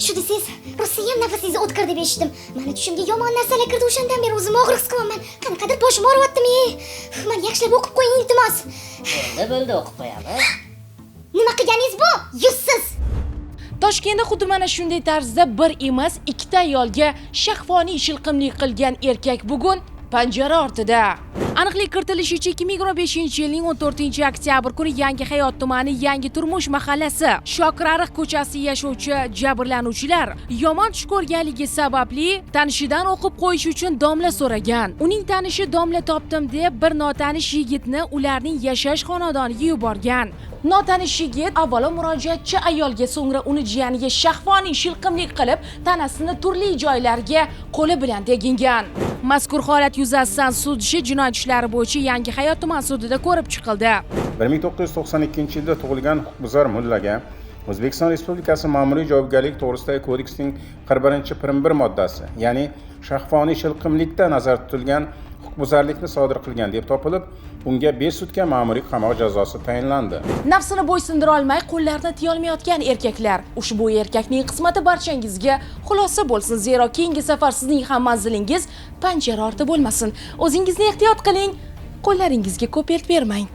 Shu desangiz, rosa ham nafasingizni o'tkir deb eshitdim. Meni tushimga yomon narsalar kirdi, o'shandan beri o'zimni og'riq his qilaman. Qanaqadir boshim og'riyaptimi? Meni yaxshilab o'qib qo'ying, iltimos. Bo'ldi, o'qib qo'yamiz. Nima qilganingiz bu? Yuzsiz. Toshkentda xuddi mana shunday tarzda bir emas, ikkita ayolga shahvoniy shilqimlik qilgan erkak bugun panjara ortida. Aniqlik kiritilishicha 2025-yilning 14-oktyabr kuni Yangi Hayot tumani Yangi Turmush mahallasi Shokirariq ko'chasida yashovchi jabrlanuvchilar yomon tush ko'rganligi sababli tanishidan o'qib qo'yish uchun domla so'ragan. Uning tanishi domla topdim deb bir notanish yigitni ularning yashash xonadoniga yuborgan. Notanish yigit avvalo murojaatchi ayolga, so'ngra uni jiyaniga shahvoniy shilqimlik qilib, tanasini turli joylariga qo'li bilan tegingan. Mazkur holat yuzasidan sud ishi jinoyat ishlari bo'yicha Yangi Hayot tuman sudida ko'rib chiqildi. 1992-yilda tug'ilgan huquqbuzar mullaga O'zbekiston Respublikasi Ma'muriy javobgarlik to'g'risidagi kodeksning 41-1 moddasi, ya'ni shahvoniy shilqimlikda nazarda tutilgan huquqbuzarlikni sodir qilgan deb topilib, unga 5 sutka ma'muriy qamoq jazosi tayinlandi. Nafsini bo'ysundira olmay qo'llarni tiya olmayotgan erkaklar. Ushbu erkakning qismati barchangizga xulosa bo'lsin, zero keyingi safar sizning ham manzilingiz panjara orti bo'lmasin. O'zingizni ehtiyot qiling, qo'llaringizga ko'pert bermang.